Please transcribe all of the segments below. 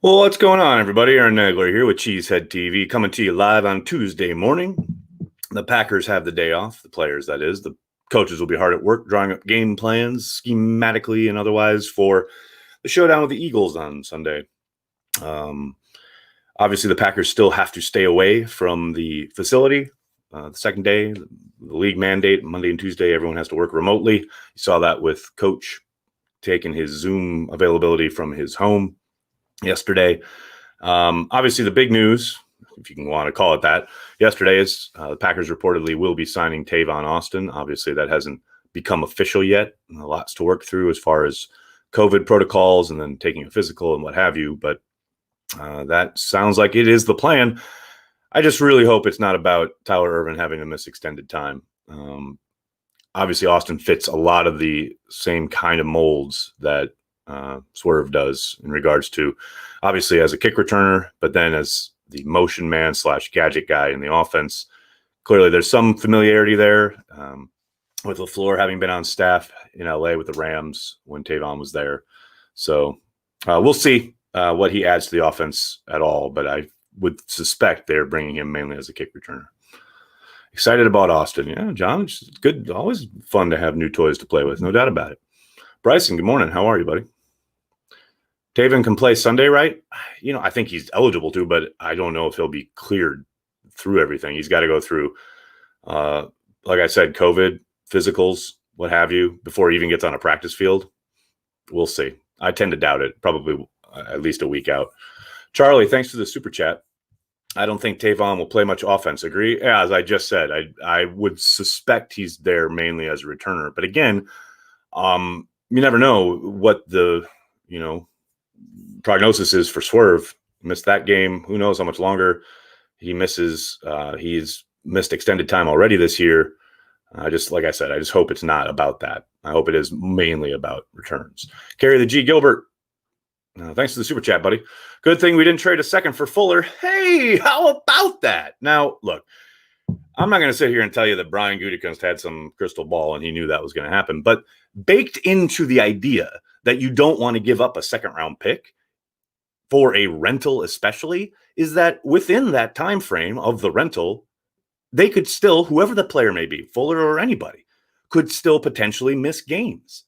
Well, what's going on, everybody? Aaron Nagler here with Cheesehead TV, coming to you live on Tuesday morning. The Packers have the day off, the players, that is. The coaches will be hard at work drawing up game plans, schematically and otherwise, for the showdown with the Eagles on Sunday. Obviously, the Packers still have to stay away from the facility. The second day, the league mandate, Monday and Tuesday, everyone has to work remotely. You saw that with Coach taking his Zoom availability from his home yesterday. Obviously, the big news, if you can want to call it that, yesterday is the Packers reportedly will be signing Tavon Austin. Obviously, that hasn't become official yet. Lots to work through as far as COVID protocols and then taking a physical and what have you. But that sounds like it is the plan. I just really hope it's not about Tyler Ervin having to miss extended time. Obviously, Austin fits a lot of the same kind of molds that Swerve does in regards to, obviously, as a kick returner, but then as the motion man / gadget guy in the offense. Clearly, there's some familiarity there with LaFleur having been on staff in LA with the Rams when Tavon was there. So we'll see what he adds to the offense at all, but I would suspect they're bringing him mainly as a kick returner. Excited about Austin. Yeah, John, it's good. Always fun to have new toys to play with. No doubt about it. Bryson, good morning. How are you, buddy? Tavon can play Sunday, right? I think he's eligible to, but I don't know if he'll be cleared through everything. He's got to go through, like I said, COVID, physicals, what have you, before he even gets on a practice field. We'll see. I tend to doubt it, probably at least a week out. Charlie, thanks for the super chat. I don't think Tavon will play much offense. Agree? Yeah, as I just said, I would suspect he's there mainly as a returner. But again, you never know what the, prognosis is for Swerve. Missed that game. Who knows how much longer he misses. He's missed extended time already this year. Like I said, I just hope it's not about that. I hope it is mainly about returns. Carry the G. Gilbert. Thanks for the super chat, buddy. Good thing we didn't trade a second for Fuller. Hey, how about that? Now, look, I'm not going to sit here and tell you that Brian Gutekunst had some crystal ball and he knew that was going to happen. But baked into the idea that you don't want to give up a second-round pick for a rental especially, is that within that time frame of the rental, they could still, whoever the player may be, Fuller or anybody, could still potentially miss games,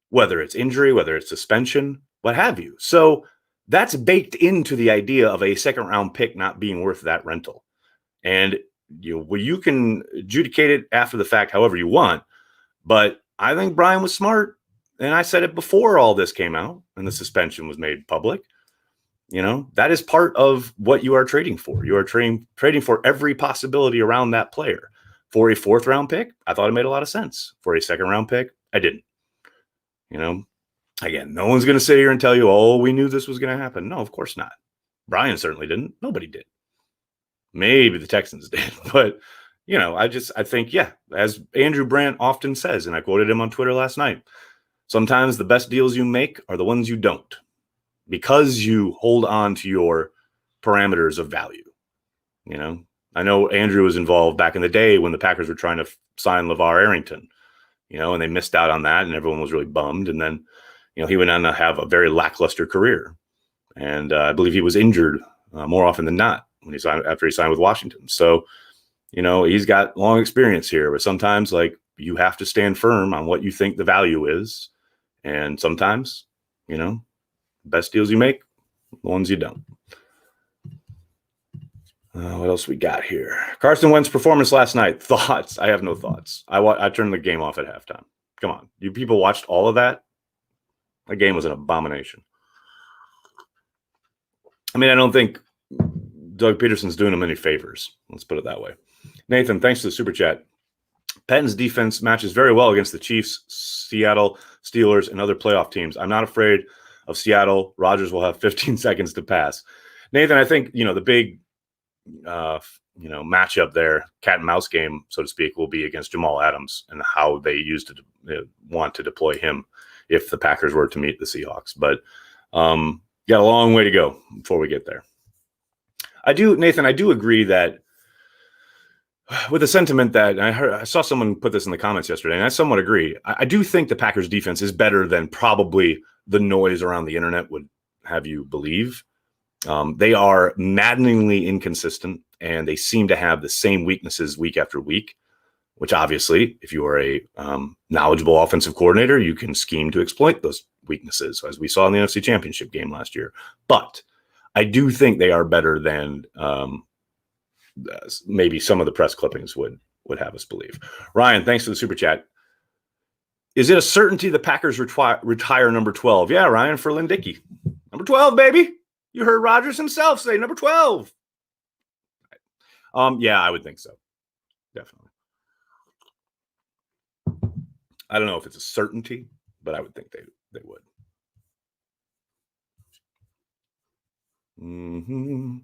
whether it's injury, whether it's suspension, what have you. So that's baked into the idea of a second-round pick not being worth that rental. And you can adjudicate it after the fact however you want, but I think Brian was smart, and I said it before all this came out and the suspension was made public. That is part of what you are trading for. You are trading for every possibility around that player. For a fourth-round pick, I thought it made a lot of sense. For a second-round pick, I didn't. Again, no one's going to sit here and tell you, oh, we knew this was going to happen. No, of course not. Brian certainly didn't. Nobody did. Maybe the Texans did. But, I think, yeah, as Andrew Brandt often says, and I quoted him on Twitter last night, sometimes the best deals you make are the ones you don't, because you hold on to your parameters of value. I know Andrew was involved back in the day when the Packers were trying to sign LeVar Arrington, and they missed out on that and everyone was really bummed. And then, he went on to have a very lackluster career. And I believe he was injured more often than not after he signed with Washington. So, he's got long experience here, but sometimes you have to stand firm on what you think the value is. And sometimes, best deals you make, the ones you don't. What else we got here? Carson Wentz's performance last night. Thoughts? I have no thoughts. I turned the game off at halftime. Come on. You people watched all of that? That game was an abomination. I don't think Doug Peterson's doing him any favors. Let's put it that way. Nathan, thanks for the super chat. Patton's defense matches very well against the Chiefs, Seattle, Steelers, and other playoff teams. I'm not afraid of Seattle. Rodgers will have 15 seconds to pass. Nathan, I think, the big, matchup there, cat and mouse game, so to speak, will be against Jamal Adams and how they want to deploy him if the Packers were to meet the Seahawks. But got a long way to go before we get there. Nathan, I do agree that with the sentiment that I saw someone put this in the comments yesterday, and I somewhat agree. I do think the Packers defense is better than probably the noise around the internet would have you believe. They are maddeningly inconsistent, and they seem to have the same weaknesses week after week, which obviously, if you are a knowledgeable offensive coordinator, you can scheme to exploit those weaknesses, as we saw in the NFC Championship game last year. But I do think they are better than maybe some of the press clippings would have us believe. Ryan, thanks for the super chat. Is it a certainty the Packers retire number 12? Yeah, Ryan, for Lynn Dickey. Number 12, baby. You heard Rodgers himself say number 12. Yeah, I would think so. Definitely. I don't know if it's a certainty, but I would think they would. Mm-hmm.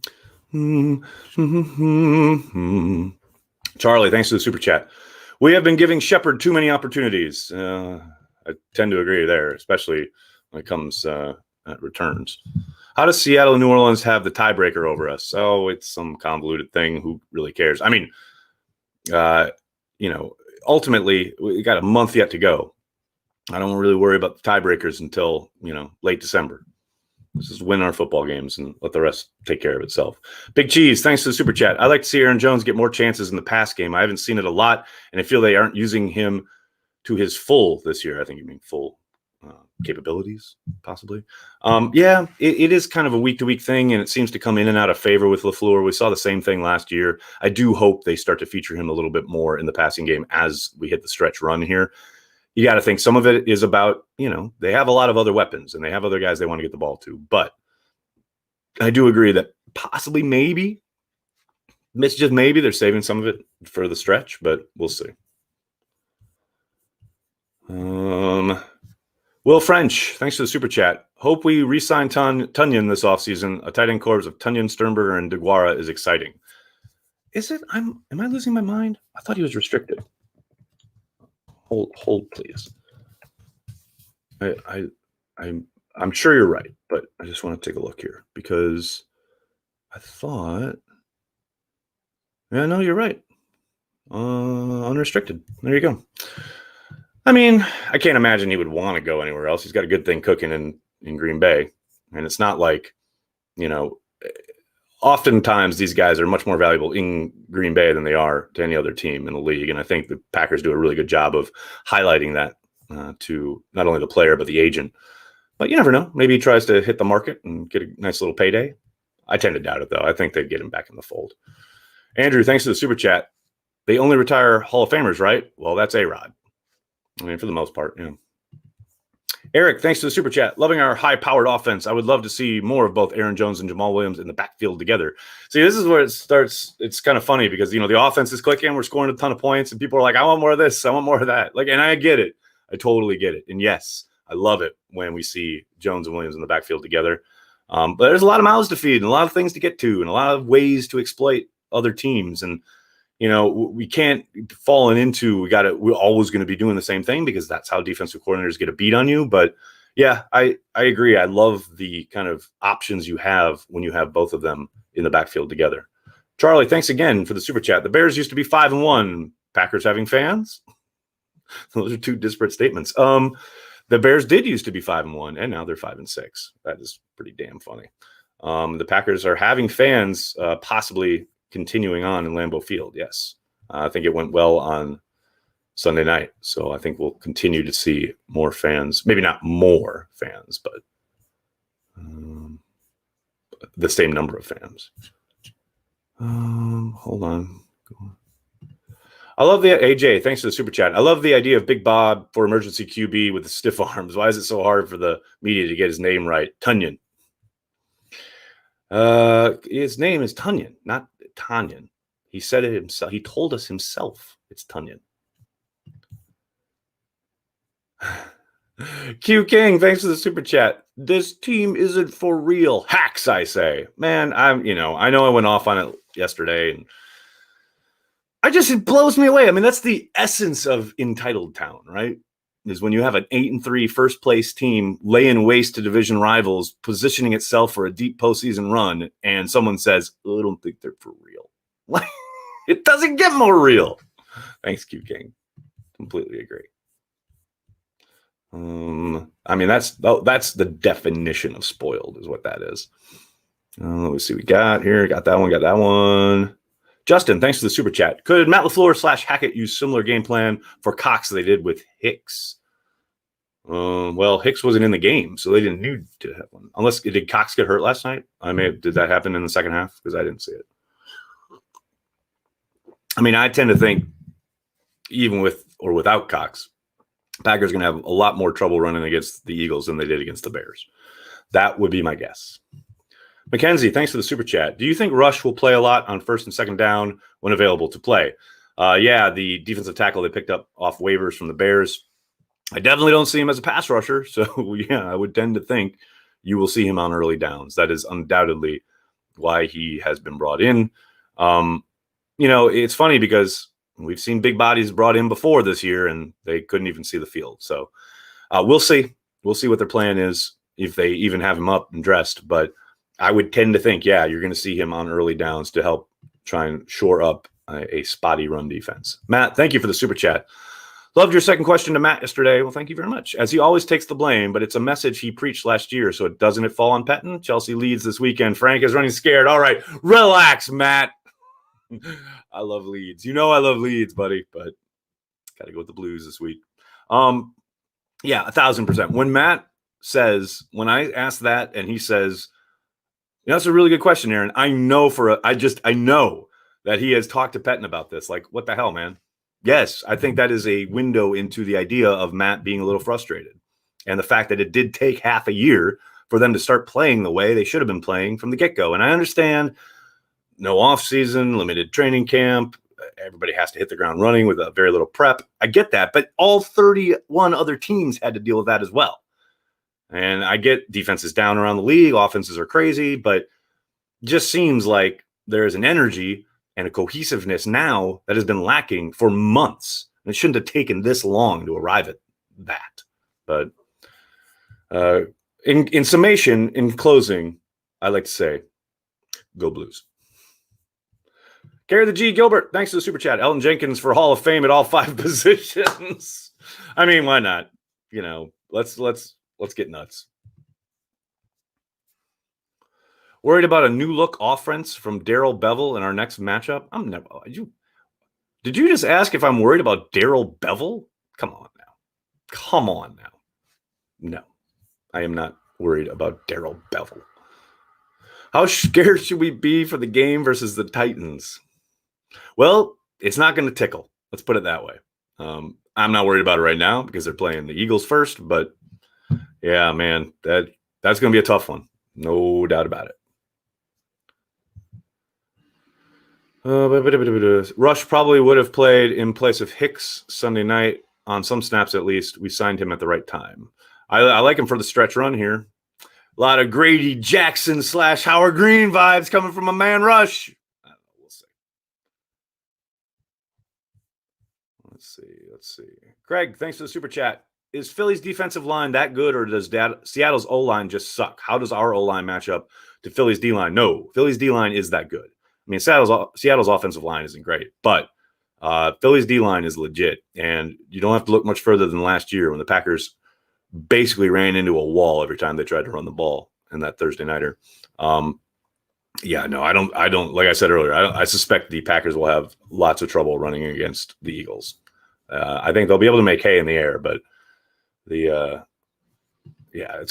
Mm-hmm. Charlie, thanks for the super chat. We have been giving Shepard too many opportunities. I tend to agree there, especially when it comes at returns. How does Seattle and New Orleans have the tiebreaker over us? Oh, it's some convoluted thing. Who really cares? I mean, ultimately, we got a month yet to go. I don't really worry about the tiebreakers until, late December. Let's just win our football games and let the rest take care of itself. Big Cheese, thanks to the super chat. I like to see Aaron Jones get more chances in the pass game. I haven't seen it a lot, and I feel they aren't using him to his full this year. I think you mean full capabilities, possibly. It is kind of a week-to-week thing, and it seems to come in and out of favor with LaFleur. We saw the same thing last year. I do hope they start to feature him a little bit more in the passing game as we hit the stretch run here. You got to think some of it is about, they have a lot of other weapons and they have other guys they want to get the ball to. But I do agree that possibly maybe they're saving some of it for the stretch, but we'll see. Will French, thanks for the super chat. Hope we re-sign Tunyon this offseason. A tight end corps of Tunyon, Sternberger, and DeGuara is exciting. Is it? Am I losing my mind? I thought he was restricted. Hold, please. I'm sure you're right, but I just want to take a look here because I thought. Yeah, no, you're right. Unrestricted. There you go. I mean, I can't imagine he would want to go anywhere else. He's got a good thing cooking in Green Bay, and it's not like, oftentimes these guys are much more valuable in Green Bay than they are to any other team in the league. And I think the Packers do a really good job of highlighting that to not only the player, but the agent. But you never know. Maybe he tries to hit the market and get a nice little payday. I tend to doubt it, though. I think they'd get him back in the fold. Andrew, thanks for the super chat. They only retire Hall of Famers, right? Well, that's A-Rod. I mean, for the most part, yeah. Eric, thanks to the super chat. Loving our high-powered offense. I would love to see more of both Aaron Jones and Jamal Williams in the backfield together. See, this is where it starts. It's kind of funny because, the offense is clicking. We're scoring a ton of points, and people are like, I want more of this. I want more of that. And I get it. I totally get it. And yes, I love it when we see Jones and Williams in the backfield together. But there's a lot of mouths to feed and a lot of things to get to and a lot of ways to exploit other teams. And, we can't fall into, we're always going to be doing the same thing because that's how defensive coordinators get a beat on you. But yeah, I agree. I love the kind of options you have when you have both of them in the backfield together. Charlie, thanks again for the super chat. The Bears used to be 5-1. Packers having fans? Those are two disparate statements. The Bears did used to be 5-1, and now they're 5-6. That is pretty damn funny. The Packers are having fans, possibly continuing on in Lambeau Field. Yes. I think it went well on Sunday night. So I think we'll continue to see more fans, maybe not more fans, but the same number of fans. Hold on. I love the AJ. Thanks for the super chat. I love the idea of Big Bob for emergency QB with the stiff arms. Why is it so hard for the media to get his name right? Tunyon. His name is Tunyon, not Tanyan. He said it himself. He told us himself it's Tunyon. Q King, thanks for the super chat. This team isn't for real. Hacks, I say. Man, I know I went off on it yesterday, and it blows me away. I mean, that's the essence of Entitled Town, right? Is when you have an 8-3 first place team laying waste to division rivals, positioning itself for a deep postseason run, and someone says, I don't think they're for real. It doesn't get more real. Thanks, Q King. Completely agree. I mean, that's the definition of spoiled, is what that is. Let me see. We got here. Got that one. Got that one. Justin, thanks for the super chat. Could Matt LaFleur / Hackett use similar game plan for Cox they did with Hicks? Well, Hicks wasn't in the game, so they didn't need to have one. Unless, did Cox get hurt last night? Did that happen in the second half? Because I didn't see it. I mean, I tend to think, even with or without Cox, Packers are going to have a lot more trouble running against the Eagles than they did against the Bears. That would be my guess. Mackenzie, thanks for the super chat. Do you think Rush will play a lot on first and second down when available to play? Yeah, the defensive tackle they picked up off waivers from the Bears. I definitely don't see him as a pass rusher. So, yeah, I would tend to think you will see him on early downs. That is undoubtedly why he has been brought in. It's funny because we've seen big bodies brought in before this year, and they couldn't even see the field. So we'll see. We'll see what their plan is, if they even have him up and dressed. But I would tend to think, yeah, you're going to see him on early downs to help try and shore up a spotty run defense. Matt, thank you for the super chat. Loved your second question to Matt yesterday. Well, thank you very much. As he always takes the blame, but it's a message he preached last year, so doesn't it fall on Petten? Chelsea leads this weekend. Frank is running scared. All right, relax, Matt. I love Leeds. I love Leeds, buddy, but got to go with the Blues this week. Yeah, 1,000%. When I ask that and he says, that's a really good question, Aaron. I know that he has talked to Petten about this. Like, what the hell, man? Yes, I think that is a window into the idea of Matt being a little frustrated. And the fact that it did take half a year for them to start playing the way they should have been playing from the get-go. And I understand no off-season, limited training camp. Everybody has to hit the ground running with a very little prep. I get that, but all 31 other teams had to deal with that as well. And I get defenses down around the league, offenses are crazy, but it just seems like there's an energy and a cohesiveness now that has been lacking for months. And it shouldn't have taken this long to arrive at that. But in summation, in closing, I like to say, go Blues. Carry the G. Gilbert, thanks to the super chat. Elton Jenkins for Hall of Fame at all 5 positions. I mean, why not? Let's get nuts. Worried about a new look offense from Darrell Bevel in our next matchup? I'm never. Did you just ask if I'm worried about Darrell Bevel? Come on now. No, I am not worried about Darrell Bevel. How scared should we be for the game versus the Titans? Well, it's not going to tickle. Let's put it that way. I'm not worried about it right now because they're playing the Eagles first. But yeah, man, that's going to be a tough one. No doubt about it. Rush probably would have played in place of Hicks Sunday night on some snaps at least. We signed him at the right time. I like him for the stretch run here. A lot of Grady Jackson / Howard Green vibes coming from a man Rush. We'll see. Let's see. Craig, thanks for the super chat. Is Philly's defensive line that good, or does Seattle's O-line just suck? How does our O-line match up to Philly's D-line? No, Philly's D-line is that good. I mean, Seattle's offensive line isn't great, but Philly's D-line is legit, and you don't have to look much further than last year when the Packers basically ran into a wall every time they tried to run the ball in that Thursday nighter. I don't. Like I said earlier, I suspect the Packers will have lots of trouble running against the Eagles. I think they'll be able to make hay in the air, but it's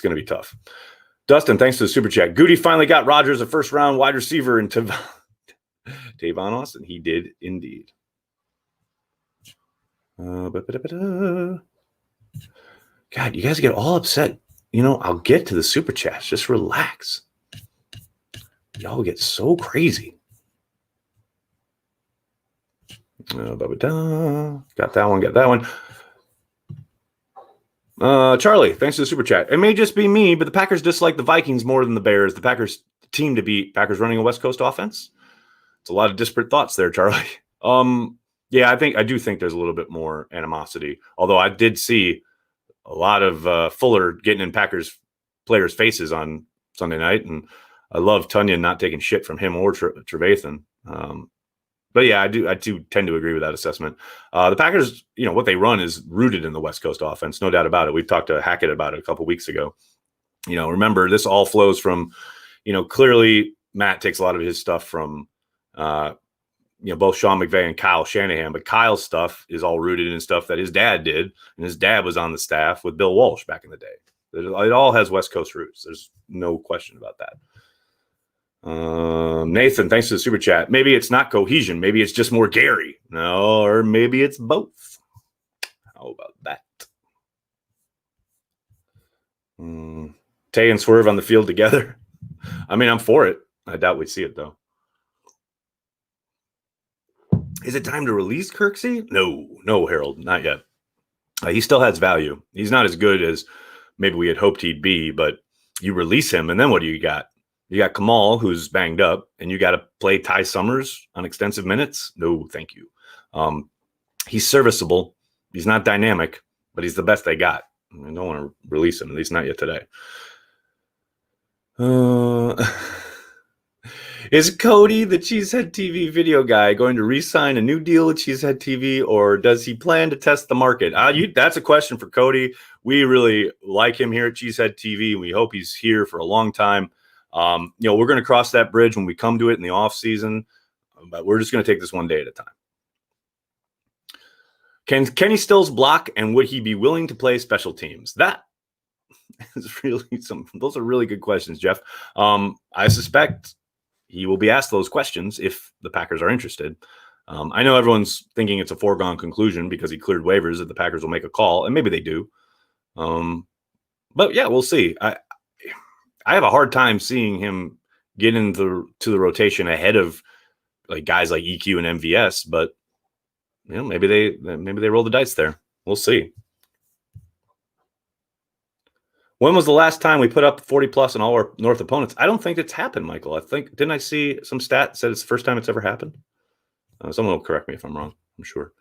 going to be tough. Dustin, thanks to the super chat. Goody finally got Rodgers a first-round wide receiver in Tavon Austin. He did indeed. God, you guys get all upset. I'll get to the super chats. Just relax. Y'all get so crazy. Got that one. Charlie, thanks to the super chat. It may just be me, but the Packers dislike the Vikings more than the Bears. The Packers team to beat. Packers running a West Coast offense. It's a lot of disparate thoughts there, Charlie. I do think there's a little bit more animosity. Although I did see a lot of Fuller getting in Packers players' faces on Sunday night, and I love Tunyon not taking shit from him or Trevathan. But yeah, I do tend to agree with that assessment. The Packers, what they run is rooted in the West Coast offense, no doubt about it. We've talked to Hackett about it a couple weeks ago. Remember, this all flows from, clearly Matt takes a lot of his stuff from, both Sean McVay and Kyle Shanahan, but Kyle's stuff is all rooted in stuff that his dad did, and his dad was on the staff with Bill Walsh back in the day. It all has West Coast roots. There's no question about that. Nathan, thanks for the super chat. Maybe it's not cohesion. Maybe it's just more Gary. No, or maybe it's both. How about that? Tay and Swerve on the field together. I mean, I'm for it. I doubt we'd see it, though. Is it time to release Kirksey? No, Harold, not yet. He still has value. He's not as good as maybe we had hoped he'd be, but you release him, and then what do you got? You got Kamal, who's banged up, and you got to play Ty Summers on extensive minutes? No, thank you. He's serviceable. He's not dynamic, but he's the best they got. I don't want to release him, at least not yet today. Is Cody, the Cheesehead TV video guy, going to re-sign a new deal with Cheesehead TV, or does he plan to test the market? That's a question for Cody. We really like him here at Cheesehead TV, and we hope he's here for a long time. We're going to cross that bridge when we come to it in the off season, but we're just going to take this one day at a time. Can Kenny Stills block, and would he be willing to play special teams? That is really those are really good questions, Jeff. I suspect he will be asked those questions if the Packers are interested. I know everyone's thinking it's a foregone conclusion because he cleared waivers that the Packers will make a call, and maybe they do. But yeah, we'll see. I have a hard time seeing him get into the rotation ahead of like guys like EQ and MVS, but maybe they roll the dice there. We'll see. When was the last time we put up 40 plus on all our North opponents? I don't think it's happened, Michael. Didn't I see some stat that said it's the first time it's ever happened? Someone will correct me if I'm wrong. I'm sure.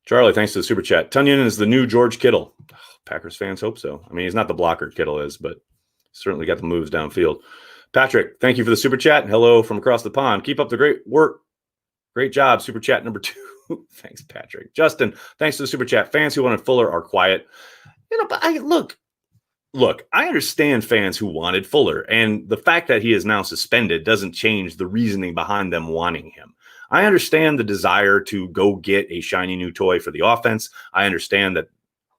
Charlie, thanks to the super chat. Tunyon is the new George Kittle. Oh, Packers fans hope so. I mean, he's not the blocker Kittle is, but certainly got the moves downfield. Patrick, thank you for the super chat. Hello from across the pond. Keep up the great work. Great job. Super chat number 2. Thanks, Patrick. Justin, thanks to the super chat. Fans who wanted Fuller are quiet. But look, I understand fans who wanted Fuller, and the fact that he is now suspended doesn't change the reasoning behind them wanting him. I understand the desire to go get a shiny new toy for the offense. I understand that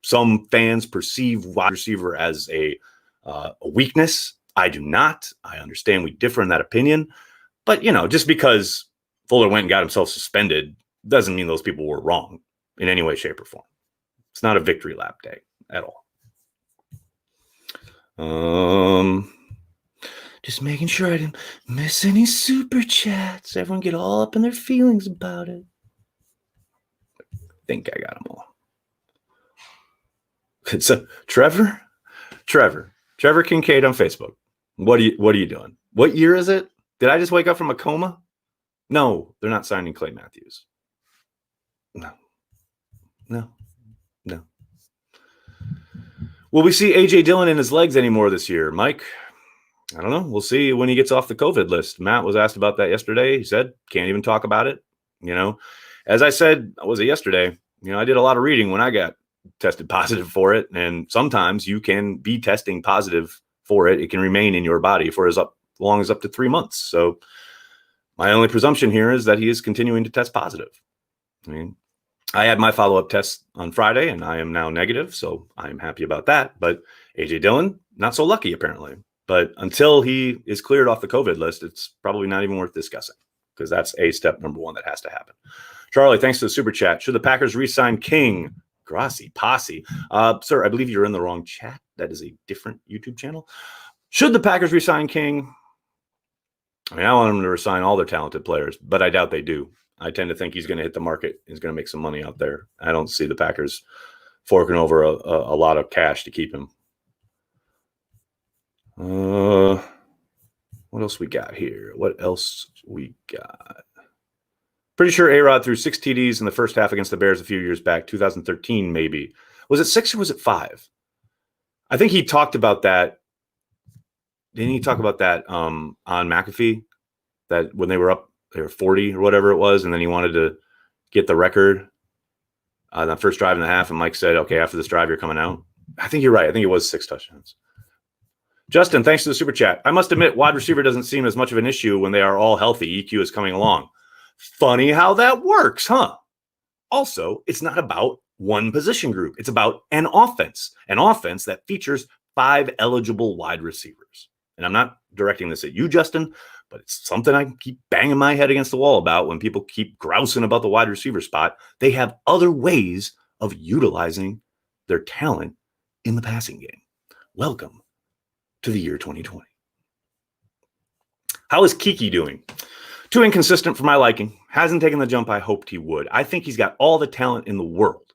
some fans perceive wide receiver as a weakness. I do not. I understand we differ in that opinion. But, just because Fuller went and got himself suspended doesn't mean those people were wrong in any way, shape, or form. It's not a victory lap day at all. Just making sure I didn't miss any super chats. Everyone get all up in their feelings about it. I think I got them all. It's Trevor Kincaid on Facebook. What are you doing? What year is it? Did I just wake up from a coma? No, they're not signing Clay Matthews. No. Will we see A.J. Dillon in his legs anymore this year, Mike? I don't know. We'll see when he gets off the COVID list. Matt was asked about that yesterday. He said, can't even talk about it. As I said, was it yesterday? I did a lot of reading when I got tested positive for it. And sometimes you can be testing positive for it. It can remain in your body for as long as up to 3 months. So my only presumption here is that he is continuing to test positive. I had my follow-up test on Friday, and I am now negative, so I'm happy about that. But A.J. Dillon, not so lucky, apparently. But until he is cleared off the COVID list, it's probably not even worth discussing because that's a step number 1 that has to happen. Charlie, thanks to the super chat. Should the Packers re-sign King? Grassi, Posse. Sir, I believe you're in the wrong chat. That is a different YouTube channel. Should the Packers re-sign King? I want them to resign all their talented players, but I doubt they do. I tend to think he's going to hit the market. He's going to make some money out there. I don't see the Packers forking over a lot of cash to keep him. What else we got here? Pretty sure A-Rod threw 6 TDs in the first half against the Bears a few years back, 2013 maybe. Was it 6 or was it 5? I think he talked about that. Didn't he talk about that on McAfee? That when they were 40 or whatever it was, and then he wanted to get the record on that first drive and a half, and Mike said, okay, after this drive, you're coming out. I think you're right. I think it was 6 touchdowns. Justin, thanks for the super chat. I must admit, wide receiver doesn't seem as much of an issue when they are all healthy. EQ is coming along. Funny how that works, huh? Also, it's not about one position group. It's about an offense that features 5 eligible wide receivers. And I'm not directing this at you, Justin, but it's something I keep banging my head against the wall about when people keep grousing about the wide receiver spot. They have other ways of utilizing their talent in the passing game. Welcome to the year 2020. How is Kiki doing? Too inconsistent for my liking. Hasn't taken the jump I hoped he would. I think he's got all the talent in the world,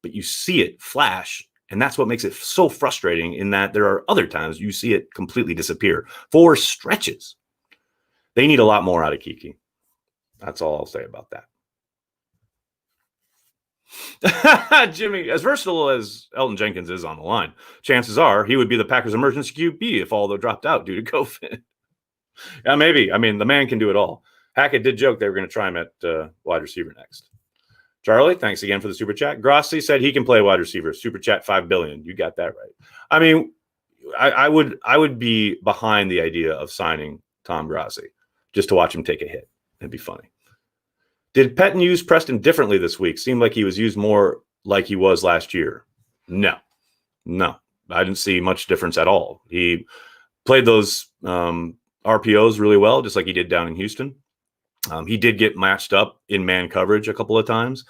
but you see it flash, and that's what makes it so frustrating in that there are other times you see it completely disappear for stretches. They need a lot more out of Kiki. That's all I'll say about that. Jimmy, as versatile as Elton Jenkins is on the line, chances are he would be the Packers' emergency QB if all dropped out due to COVID. Yeah, maybe. I mean, the man can do it all. Hackett did joke they were going to try him at wide receiver next. Charlie, thanks again for the super chat. Grossi said he can play wide receiver. Super chat $5 billion. You got that right. I mean, I would be behind the idea of signing Tom Grossi just to watch him take a hit. It'd be funny. Did Pettin use Preston differently this week? Seemed like he was used more like he was last year. No. I didn't see much difference at all. He played those RPOs really well, just like he did down in Houston. He did get matched up in man coverage a couple of times.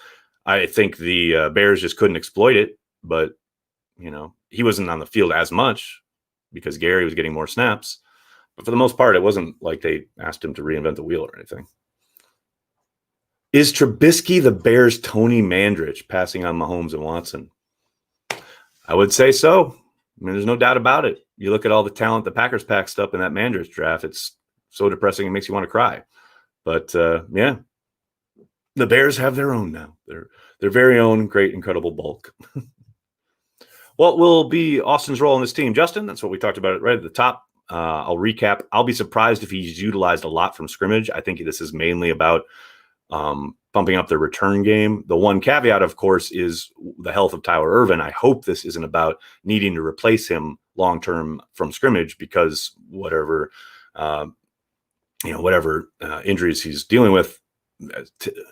I think the Bears just couldn't exploit it, but he wasn't on the field as much because Gary was getting more snaps. But for the most part, it wasn't like they asked him to reinvent the wheel or anything. Is Trubisky the Bears' Tony Mandrich passing on Mahomes and Watson? I would say so. I mean, there's no doubt about it. You look at all the talent the Packers packed up in that Mandrich draft, it's so depressing it makes you want to cry. But, yeah, the Bears have their own now. Their very own great, incredible bulk. What will be Austin's role in this team? Justin, that's what we talked about right at the top. I'll recap. I'll be surprised if he's utilized a lot from scrimmage. I think this is mainly about pumping up their return game. The one caveat, of course, is the health of Tyler Ervin. I hope this isn't about needing to replace him long-term from scrimmage because whatever injuries he's dealing with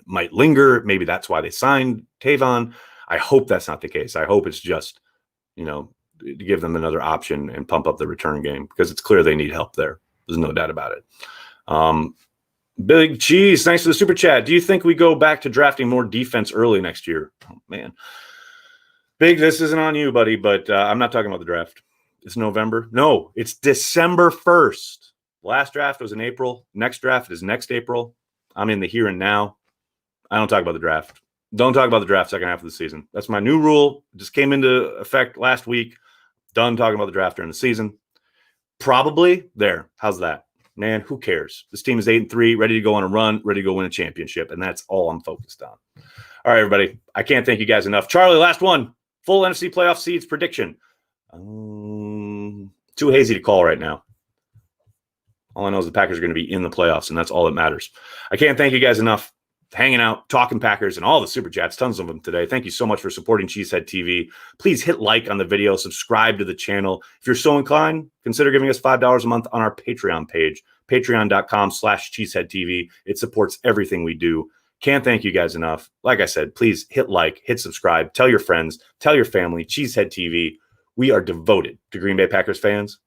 might linger. Maybe that's why they signed Tavon. I hope that's not the case. I hope it's just, to give them another option and pump up the return game because it's clear they need help there. There's no doubt about it. Big Cheese, thanks for the super chat. Do you think we go back to drafting more defense early next year? Oh, man. Big, this isn't on you, buddy, but I'm not talking about the draft. It's November. No, it's December 1st. Last draft was in April. Next draft is next April. I'm in the here and now. I don't talk about the draft. Don't talk about the draft second half of the season. That's my new rule. It just came into effect last week. Done talking about the draft during the season. Probably there. How's that? Man, who cares? This team is 8-3, ready to go on a run, ready to go win a championship, and that's all I'm focused on. All right, everybody. I can't thank you guys enough. Charlie, last one. Full NFC playoff seeds prediction. Too hazy to call right now. All I know is the Packers are going to be in the playoffs, and that's all that matters. I can't thank you guys enough. Hanging out, talking Packers, and all the super chats, tons of them today. Thank you so much for supporting Cheesehead TV. Please hit like on the video, subscribe to the channel. If you're so inclined, consider giving us $5 a month on our Patreon page, patreon.com/CheeseheadTV. It supports everything we do. Can't thank you guys enough. Like I said, please hit like, hit subscribe, tell your friends, tell your family, Cheesehead TV. We are devoted to Green Bay Packers fans